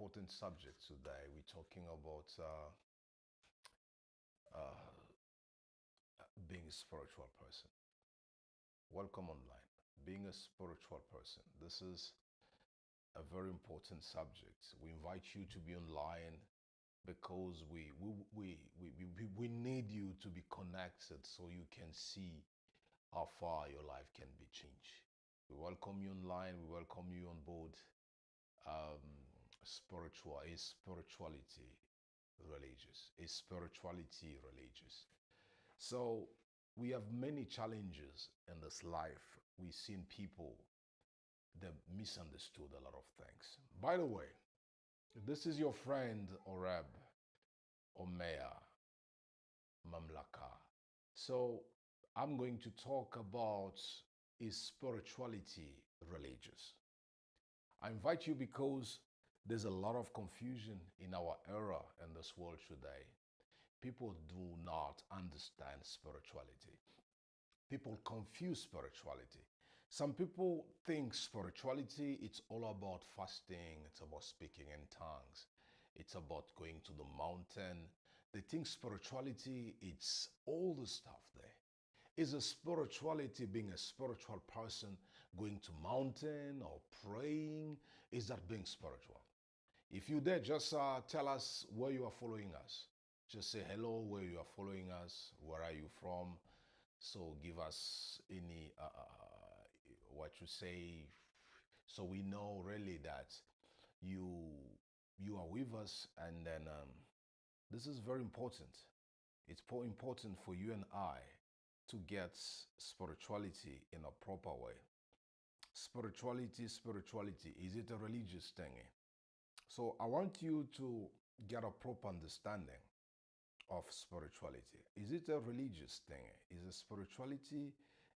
important subject today. We're talking about being a spiritual person. Welcome online. Being a spiritual person. This is a very important subject. We invite you to be online because we need you to be connected so you can see how far your life can be changed. We welcome you online. We welcome you on board. Um, is spirituality religious? Is spirituality religious? So we have many challenges in this life. We've seen people that misunderstood a lot of things. By the way, this is your friend Oreb Homeyah Mamlaka. So I'm going to talk about, is spirituality religious? I invite you because there's a lot of confusion in our era in this world today. People do not understand spirituality. People confuse spirituality. Some people think spirituality, it's all about fasting, it's about speaking in tongues, it's about going to the mountain. They think spirituality, it's all the stuff there. Is a spirituality, being a spiritual person, going to mountain or praying? Is that being spiritual? If you dare, just tell us where you are following us. Just say hello, where you are following us, where are you from? So give us any, what you say, so we know really that you you are with us. And then this is very important. It's important for you and I to get spirituality in a proper way. Spirituality, is it a religious thing? So I want you to get a proper understanding of spirituality. Is it a religious thing? Is a spirituality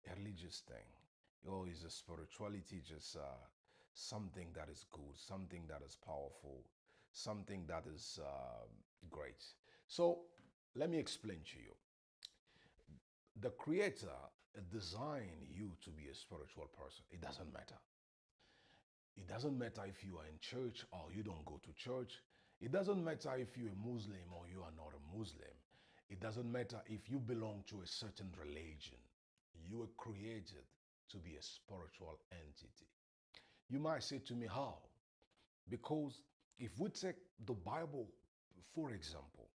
a religious thing? Or is a spirituality just something that is good, something that is powerful, something that is great? So let me explain to you. The Creator designed you to be a spiritual person. It doesn't matter. It doesn't matter if you are in church or you don't go to church. It doesn't matter if you're a Muslim or you are not a Muslim. It doesn't matter if you belong to a certain religion. You were created to be a spiritual entity. You might say to me, how? Because if we take the Bible, for example,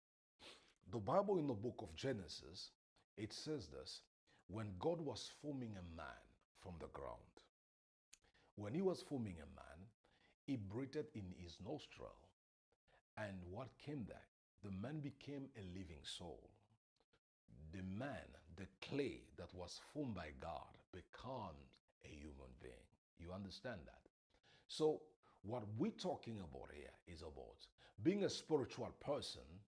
the Bible in the book of Genesis, it says this: when God was forming a man from the ground, when he was forming a man, he breathed in his nostril. And what came there? The man became a living soul. The man, the clay that was formed by God, becomes a human being. You understand that? So, what we're talking about here is about being a spiritual person.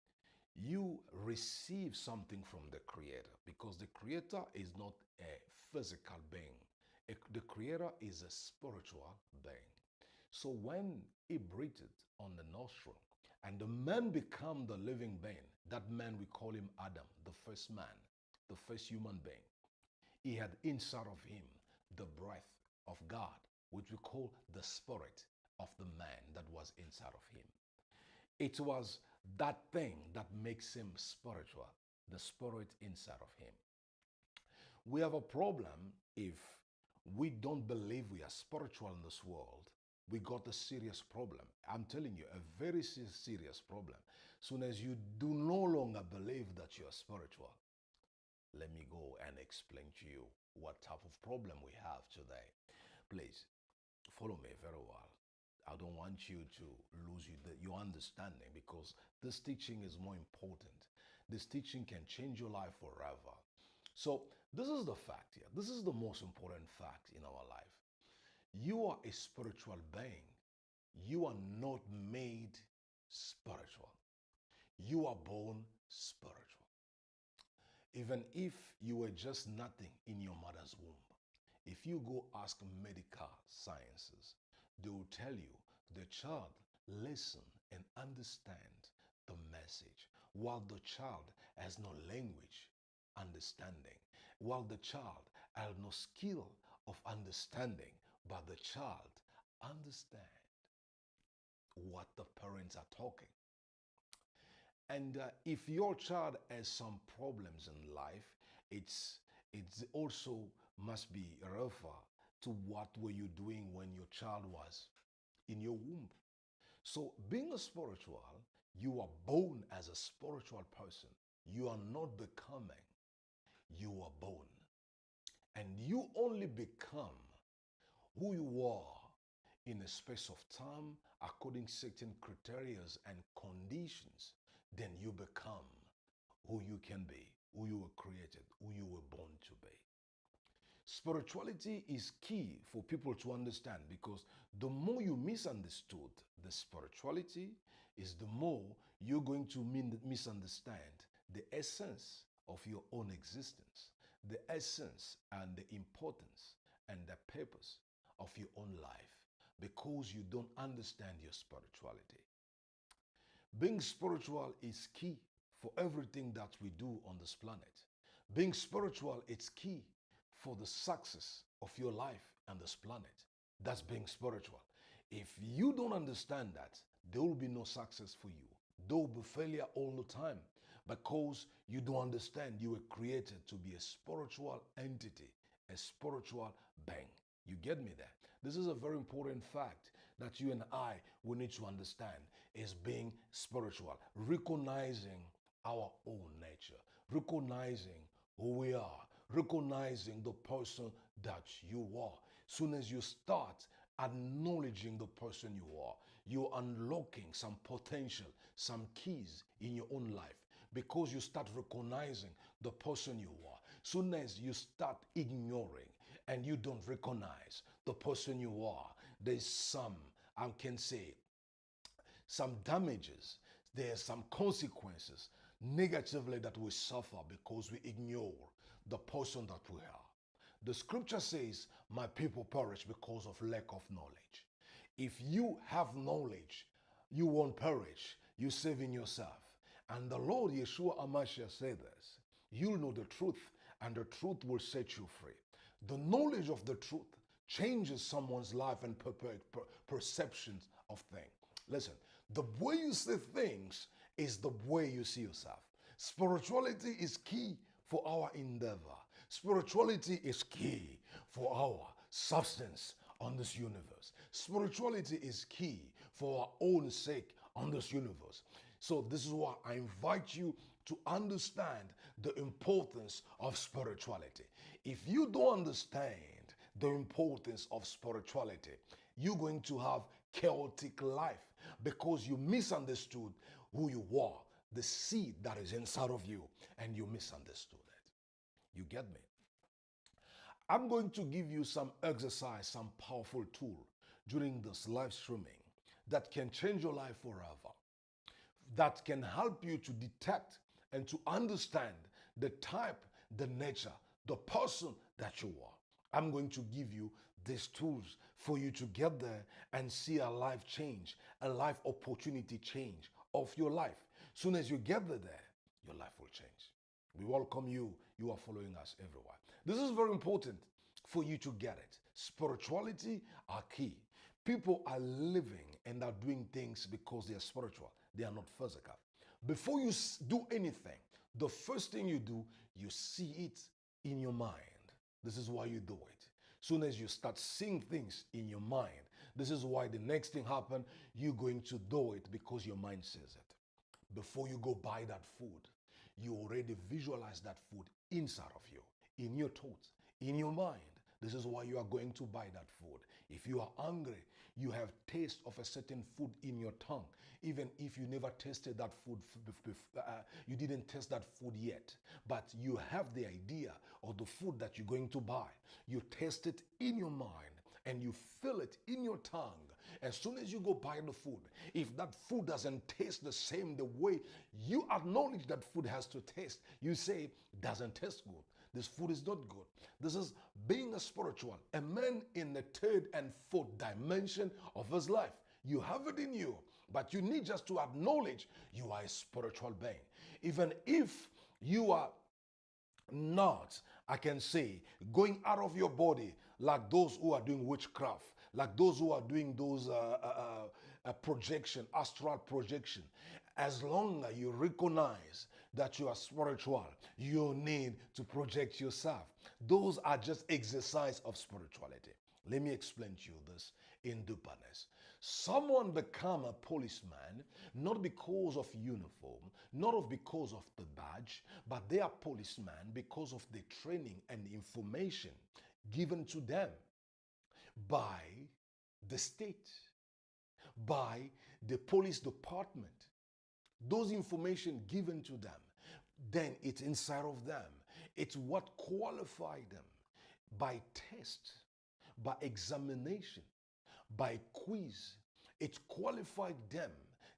You receive something from the Creator because the Creator is not a physical being. The Creator is a spiritual being. So when he breathed on the nostril and the man became the living being, that man we call him Adam, the first man, the first human being. He had inside of him the breath of God, which we call the spirit of the man that was inside of him. It was that thing that makes him spiritual, the spirit inside of him. We have a problem if we don't believe we are spiritual in this world. We got a serious problem. I'm telling you, a very serious problem. Soon as you do no longer believe that you are spiritual, let me go and explain to you what type of problem we have today. Please follow me very well. I don't want you to lose your understanding because this teaching is more important. This teaching can change your life forever. So this is the fact here. This is the most important fact in our life. You are a spiritual being. You are not made spiritual. You are born spiritual. Even if you were just nothing in your mother's womb, if you go ask medical sciences, they will tell you the child listen and understand the message, while the child has no language understanding, while the child has no skill of understanding, but the child understand. what the parents are talking. And if your child has some problems in life, it's also must be refer to what were you doing when your child was in your womb. So being a spiritual, you are born as a spiritual person. You are not becoming, you are born. And you only become who you are in a space of time according to certain criteria and conditions, then you become who you can be, who you were created, who you were born to be. Spirituality is key for people to understand because the more you misunderstood the spirituality is the more you're going to misunderstand the essence of your own existence, the essence and the importance and the purpose of your own life because you don't understand your spirituality. Being spiritual is key for everything that we do on this planet. Being spiritual is key for the success of your life on this planet. That's being spiritual. If you don't understand that, there will be no success for you. There will be failure all the time because you don't understand you were created to be a spiritual entity, a spiritual being. You get me there? This is a very important fact that you and I will need to understand is being spiritual, recognizing our own nature, recognizing who we are, recognizing the person that you are. Soon as you start acknowledging the person you are, you're unlocking some potential, some keys in your own life because you start recognizing the person you are. Soon as you start ignoring and you don't recognize the person you are, there's some, I can say, some damages, there's some consequences negatively that we suffer because we ignore the person that we are. The scripture says, my people perish because of lack of knowledge. If you have knowledge, you won't perish. You're saving yourself. And the Lord Yeshua Amashiach said this, you'll know the truth and the truth will set you free. The knowledge of the truth changes someone's life and perceptions of things. Listen, the way you see things is the way you see yourself. Spirituality is key for our endeavor. Spirituality is key for our substance on this universe. Spirituality is key for our own sake on this universe. So this is why I invite you to understand the importance of spirituality. If you don't understand the importance of spirituality, you're going to have chaotic life because you misunderstood who you are, the seed that is inside of you, and you misunderstood it. You get me? I'm going to give you some exercise, some powerful tool during this live streaming that can change your life forever, that can help you to detect and to understand the type, the nature, the person that you are. I'm going to give you these tools for you to get there and see a life change, a life opportunity change of your life. Soon as you get there, your life will change. We welcome you. You are following us everywhere. This is very important for you to get it. Spirituality are key. People are living and are doing things because they are spiritual. They are not physical. Before you do anything, the first thing you do, you see it in your mind. This is why you do it. Soon as you start seeing things in your mind, this is why the next thing happens, you're going to do it because your mind says it. Before you go buy that food, you already visualize that food inside of you, in your thoughts, in your mind. This is why you are going to buy that food. If you are hungry, you have taste of a certain food in your tongue. Even if you never tasted that food, you didn't taste that food yet, but you have the idea of the food that you're going to buy. You taste it in your mind and you feel it in your tongue. As soon as you go buy the food, if that food doesn't taste the same the way you acknowledge that food has to taste, you say, doesn't taste good. This food is not good. This is being a spiritual, a man in the third and fourth dimension of his life. You have it in you, but you need just to acknowledge you are a spiritual being. Even if you are not, I can say, going out of your body like those who are doing witchcraft, like those who are doing those a projection, astral projection. As long as you recognize that you are spiritual, you need to project yourself. Those are just exercise of spirituality. Let me explain to you this in deepness. Someone become a policeman not because of uniform, not because of the badge, but they are policemen because of the training and information given to them by the state, by the police department. Those information given to them, then it's inside of them. It's what qualified them by test, by examination, by quiz. It qualified them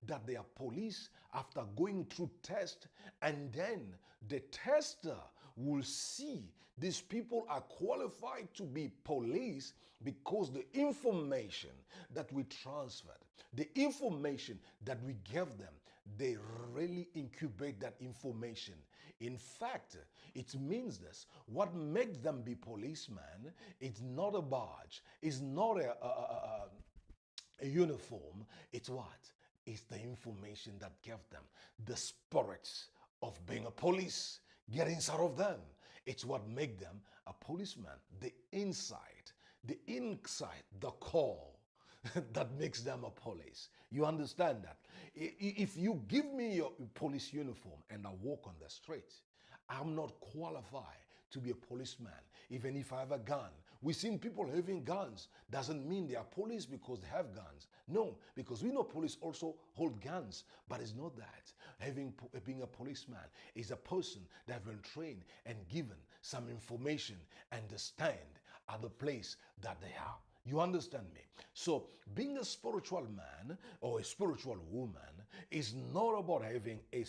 that they are police after going through test, and then the tester will see these people are qualified to be police because the information that we transferred, the information that we gave them, they really incubate that information. In fact, it means this. What makes them be policemen, it's not a badge, it's not a uniform. It's what? It's the information that gave them the spirits of being a police. Get inside of them. It's what make them a policeman. The insight, the call that makes them a police. You understand that? If you give me your police uniform and I walk on the street, I'm not qualified to be a policeman, even if I have a gun. We've seen people having guns. Doesn't mean they are police because they have guns. No, because we know police also hold guns. But it's not that. Being a policeman is a person that has been trained and given some information and to stand at the place that they are. You understand me? So being a spiritual man or a spiritual woman is not about having a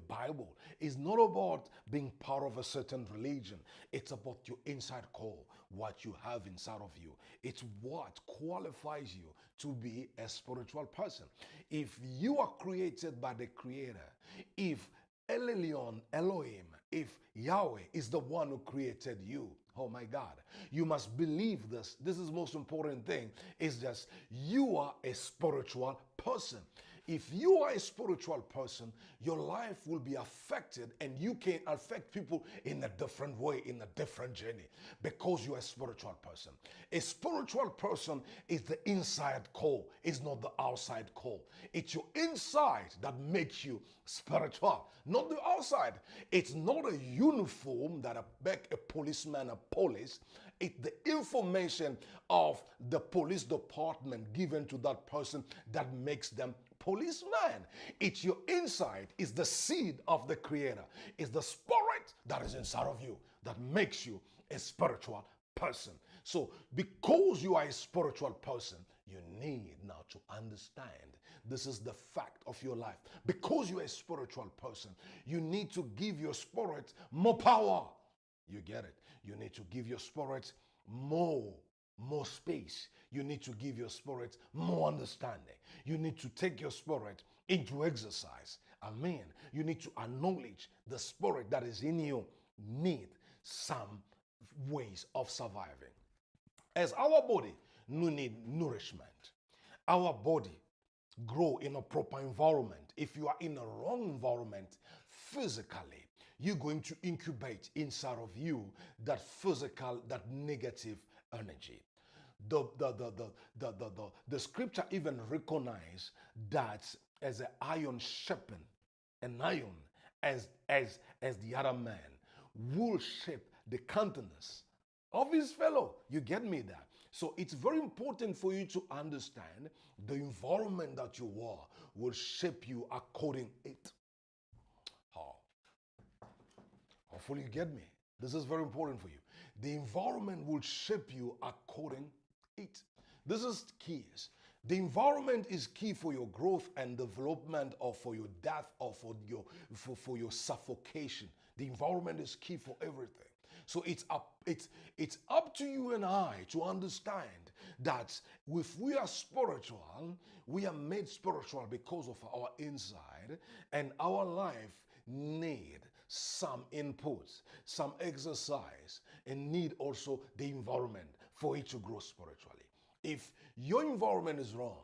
Bible. It's not about being part of a certain religion. It's about your inside call, what you have inside of you. It's what qualifies you to be a spiritual person. If you are created by the Creator, if Elohim, if Yahweh is the one who created you, oh my God, you must believe this. This is the most important thing. Is just you are a spiritual person. If you are a spiritual person, your life will be affected and you can affect people in a different way, in a different journey, because you are a spiritual person. A spiritual person is the inside call, it's not the outside call. It's your inside that makes you spiritual, not the outside. It's not a uniform that make a policeman a police. It's the information of the police department given to that person that makes them policeman. It's your inside, it's the seed of the Creator, it's the spirit that is inside of you that makes you a spiritual person. So because you are a spiritual person, you need now to understand this is the fact of your life. Because you are a spiritual person, you need to give your spirit more power. You get it? You need to give your spirit more space. You need to give your spirit more understanding. You need to take your spirit into exercise. Amen. You need to acknowledge the spirit that is in you need some ways of surviving. As our body need nourishment, our body grow in a proper environment. If you are in a wrong environment physically, you're going to incubate inside of you that physical, that negative energy. The scripture even recognize that as an iron sharpen an iron, as the other man will shape the countenance of his fellow. You get me there? So it's very important for you to understand the environment that you are will shape you according it. How? Hopefully you get me. This is very important for you. The environment will shape you according it. This is keys. The environment is key for your growth and development, or for your death, or for your suffocation. The environment is key for everything. So it's up to you and I to understand that if we are spiritual, we are made spiritual because of our inside, and our life need some inputs, some exercise, and need also the environment for it to grow spiritually. If your environment is wrong,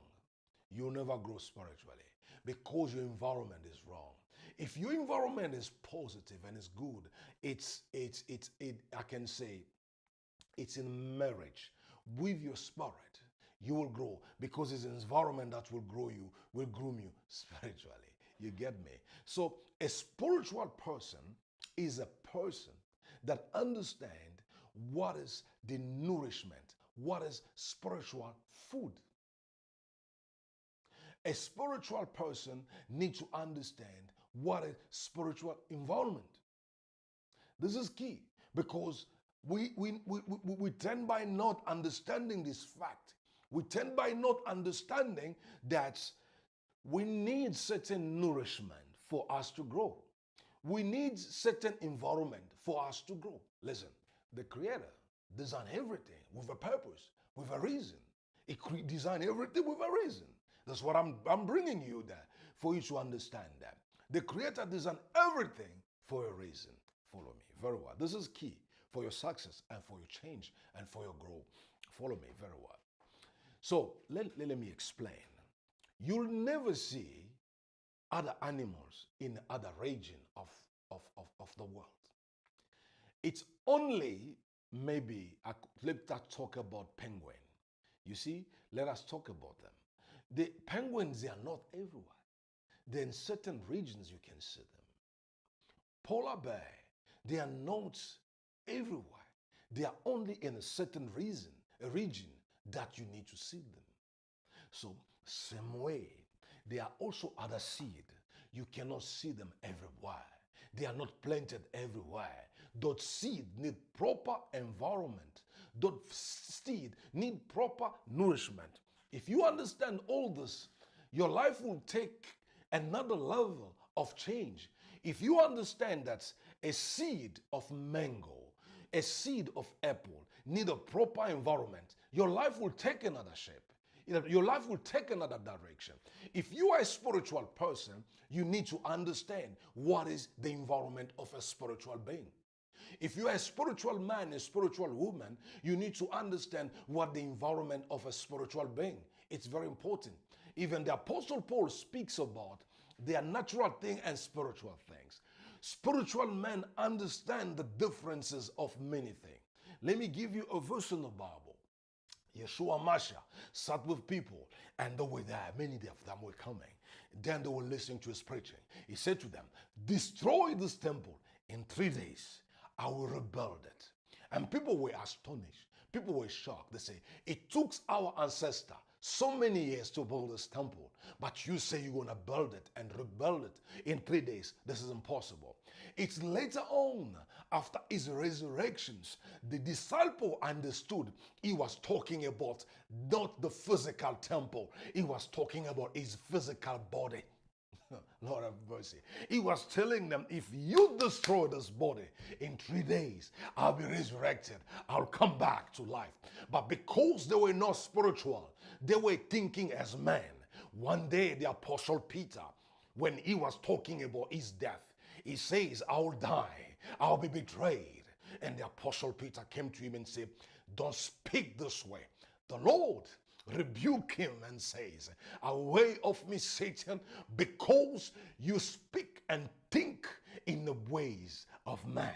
you'll never grow spiritually because your environment is wrong. If your environment is positive and is good, I can say it's in marriage with your spirit. You will grow because it's an environment that will grow you, will groom you spiritually. You get me? So a spiritual person is a person that understands what is the nourishment, what is spiritual food. A spiritual person needs to understand what is spiritual environment. This is key because we tend by not understanding this fact. We tend by not understanding that we need certain nourishment for us to grow. We need certain environment for us to grow. Listen, the Creator designed everything with a purpose, with a reason. He designed everything with a reason. That's what I'm bringing you there for you to understand that. The Creator designed everything for a reason. Follow me very well. This is key for your success and for your change and for your growth. Follow me very well. So let me explain. You'll never see other animals in other region of the world. It's only maybe, let us talk about penguin. You see, let us talk about them. The penguins, they are not everywhere. They're in certain regions you can see them. Polar bear, they are not everywhere. They are only in a certain region that you need to see them. So, same way, there are also other seed. You cannot see them everywhere. They are not planted everywhere. That seed need proper environment. That seed need proper nourishment. If you understand all this, your life will take another level of change. If you understand that a seed of mango, a seed of apple need a proper environment, your life will take another shape. Your life will take another direction. If you are a spiritual person, you need to understand what is the environment of a spiritual being. If you are a spiritual man, a spiritual woman, you need to understand what the environment of a spiritual being. It's very important. Even the Apostle Paul speaks about their natural thing and spiritual things. Spiritual men understand the differences of many things. Let me give you a verse in the Bible. Yeshua Mashiach sat with people, and they were there. Many of them were coming. Then they were listening to his preaching. He said to them, destroy this temple. In 3 days, I will rebuild it. And people were astonished. People were shocked. They say, it took our ancestor so many years to build this temple, but you say you're going to build it and rebuild it in 3 days. This is impossible. It's later on, after his resurrections, the disciple understood he was talking about not the physical temple. He was talking about his physical body. Lord have mercy. He was telling them, if you destroy this body in 3 days, I'll be resurrected. I'll come back to life. But because they were not spiritual, they were thinking as men. One day, the Apostle Peter, when he was talking about his death, he says, I'll die. I'll be betrayed. And the Apostle Peter came to him and said, don't speak this way. The Lord rebuked him and says, away of me, Satan, because you speak and think in the ways of man.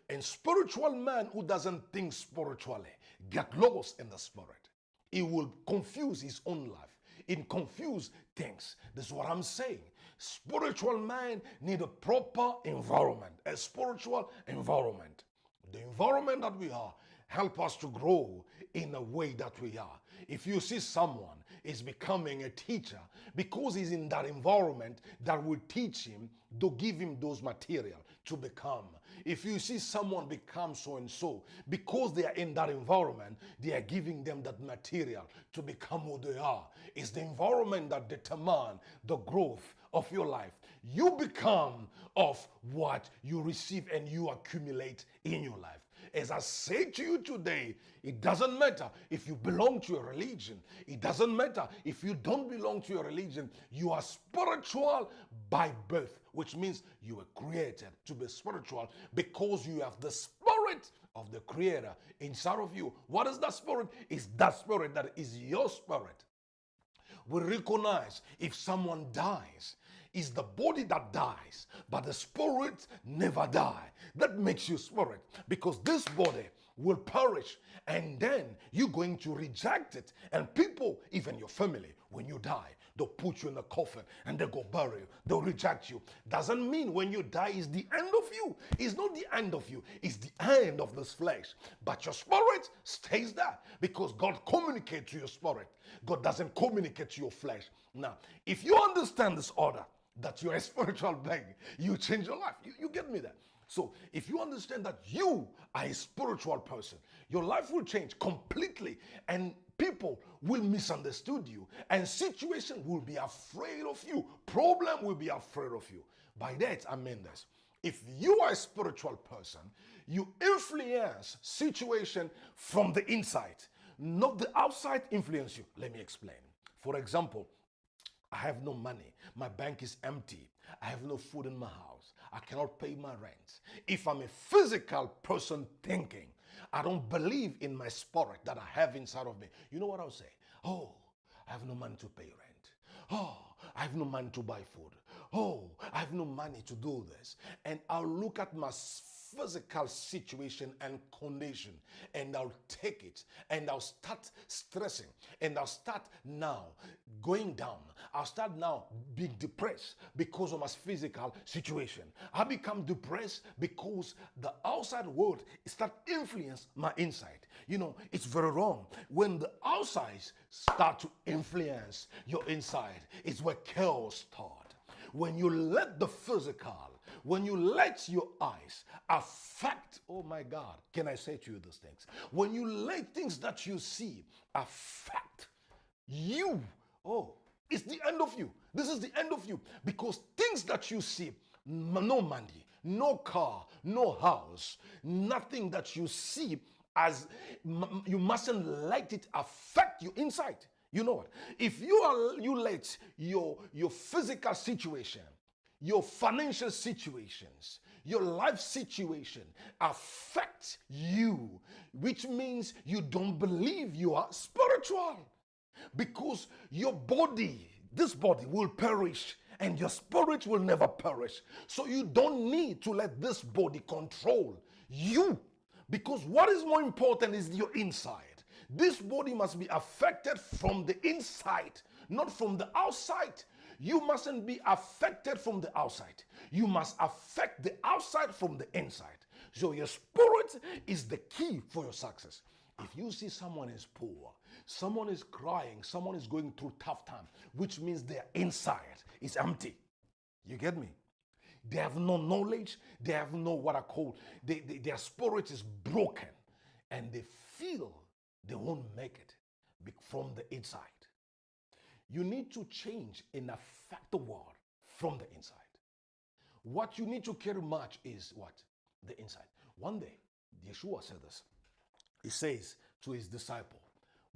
And spiritual man who doesn't think spiritually get lost in the spirit. He will confuse his own life. It confuse things. This is what I'm saying. Spiritual man need a proper environment, a spiritual environment. The environment that we are help us to grow in a way that we are. If you see someone is becoming a teacher because he's in that environment that will teach him to give him those material to become. If you see someone become so and so because they are in that environment, they are giving them that material to become who they are. It's the environment that determines the growth of your life. You become of what you receive and you accumulate in your life. As I say to you today, it doesn't matter if you belong to a religion. It doesn't matter if you don't belong to a religion. You are spiritual by birth, which means you were created to be spiritual because you have the spirit of the Creator inside of you. What is that spirit? It's that spirit that is your spirit. we recognize if someone dies, it's the body that dies, but the spirit never die. That makes you spirit, because this body will perish, and then you're going to reject it. And people, even your family, when you die, they'll put you in a coffin and they'll go bury you. They'll reject you. Doesn't mean when you die is the end of you. It's not the end of you. It's the end of this flesh. But your spirit stays there, because God communicates to your spirit. God doesn't communicate to your flesh. Now, if you understand this order, that you're a spiritual being, you change your life. You get me there? So if you understand that you are a spiritual person, your life will change completely, and people will misunderstood you, and situation will be afraid of you. Problem will be afraid of you. By that, I mean this. If you are a spiritual person, you influence situation from the inside, not the outside influence you. Let me explain. For example, I have no money. My bank is empty. I have no food in my house. I cannot pay my rent. If I'm a physical person thinking, I don't believe in my spirit that I have inside of me. You know what I'll say? Oh, I have no money to pay rent. Oh, I have no money to buy food. Oh, I have no money to do this. And I'll look at my physical situation and condition, and I'll take it, and I'll start stressing, and I'll start now going down. I'll start now being depressed because of my physical situation. I become depressed because the outside world start influence my inside. You know, it's very wrong. When the outside start to influence your inside, it's where chaos starts. When you let the physical, when you let your eyes affect, oh my God, can I say to you these things? When you let things that you see affect you, oh, it's the end of you. This is the end of you, because things that you see, no money, no car, no house, nothing that you see, as you mustn't let it affect you inside. You know what? If you let your physical situation, your financial situations, your life situation affect you, which means you don't believe you are spiritual, because your body, this body will perish, and your spirit will never perish. So you don't need to let this body control you, because what is more important is your inside. This body must be affected from the inside, not from the outside. You mustn't be affected from the outside. You must affect the outside from the inside. So your spirit is the key for your success. If you see someone is poor, someone is crying, someone is going through tough time, which means their inside is empty. You get me? They have no knowledge. They have no what I call, their spirit is broken, and they feel they won't make it from the inside. You need to change and affect the world from the inside. What you need to care much is what? The inside. One day, Yeshua said this. He says to his disciple,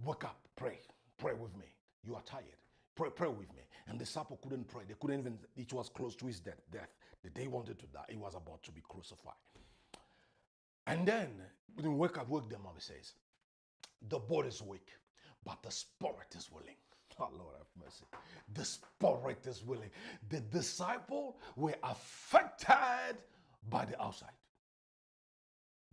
wake up, pray with me. You are tired. Pray with me. And the disciple couldn't pray. They couldn't even, it was close to his death. The day he wanted to die, he was about to be crucified. And then, when he wake them up, he says, the body is weak, but the spirit is willing. Oh, Lord have mercy. The spirit is willing. The disciples were affected by the outside.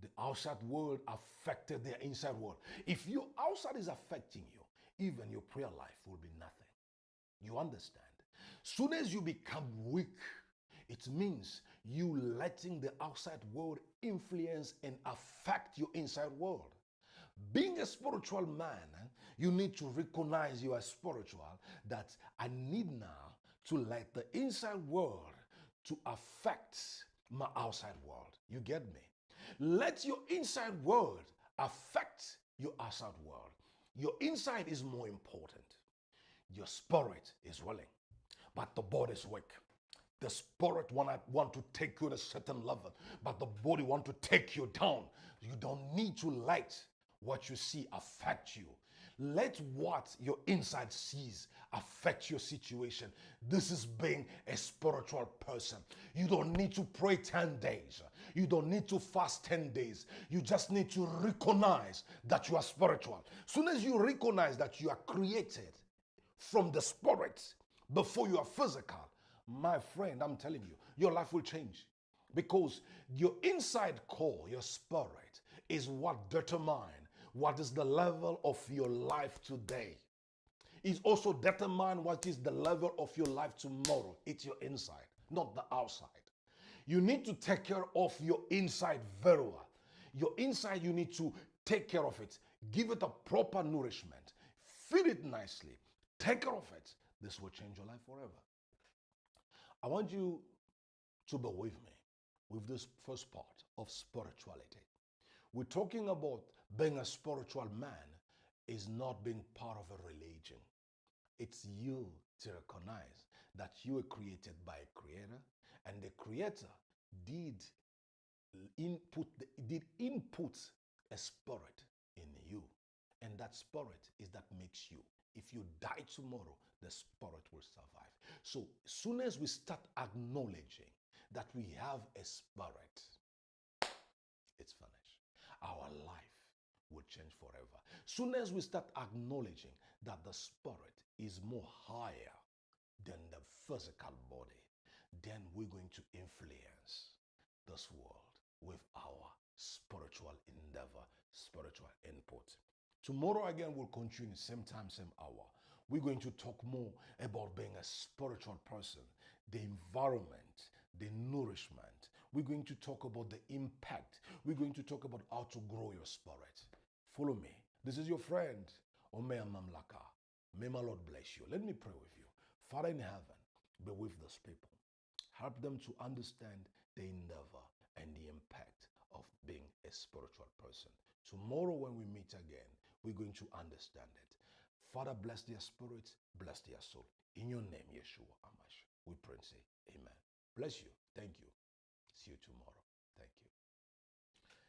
The outside world affected their inside world. If your outside is affecting you, even your prayer life will be nothing. You understand? Soon as you become weak, it means you letting the outside world influence and affect your inside world. Being a spiritual man, you need to recognize you are spiritual, that I need now to let the inside world to affect my outside world. You get me? Let your inside world affect your outside world. Your inside is more important. Your spirit is willing, but the body is weak. The spirit want to take you to a certain level, but the body want to take you down. You don't need to let what you see affect you. Let what your inside sees affect your situation. This is being a spiritual person. You don't need to pray 10 days. You don't need to fast 10 days. You just need to recognize that you are spiritual. Soon as you recognize that you are created from the spirit before you are physical, my friend, I'm telling you, your life will change. Because your inside core, your spirit, is what determines what is the level of your life today. It's also determine what is the level of your life tomorrow. It's your inside, not the outside. You need to take care of your inside very well. Your inside, you need to take care of it. Give it a proper nourishment. Feed it nicely. Take care of it. This will change your life forever. I want you to be with me with this first part of spirituality. We're talking about being a spiritual man is not being part of a religion. It's you to recognize that you were created by a creator, and the creator did input a spirit in you, and that spirit is that makes you. If you die tomorrow, the spirit will survive. So as soon as we start acknowledging that we have a spirit, it's finished. Our life will change forever. Soon as we start acknowledging that the spirit is more higher than the physical body, then we're going to influence this world with our spiritual endeavor, spiritual input. Tomorrow again, we'll continue same time, same hour. We're going to talk more about being a spiritual person, the environment, the nourishment. We're going to talk about the impact. We're going to talk about how to grow your spirit. Follow me. This is your friend, Homeyah Mamlaka. May my Lord bless you. Let me pray with you. Father in heaven, be with those people. Help them to understand the endeavor and the impact of being a spiritual person. Tomorrow when we meet again, we're going to understand it. Father, bless their spirits, bless their soul. In your name, Yeshua Amash, we pray and say amen. Bless you. Thank you. See you tomorrow. Thank you.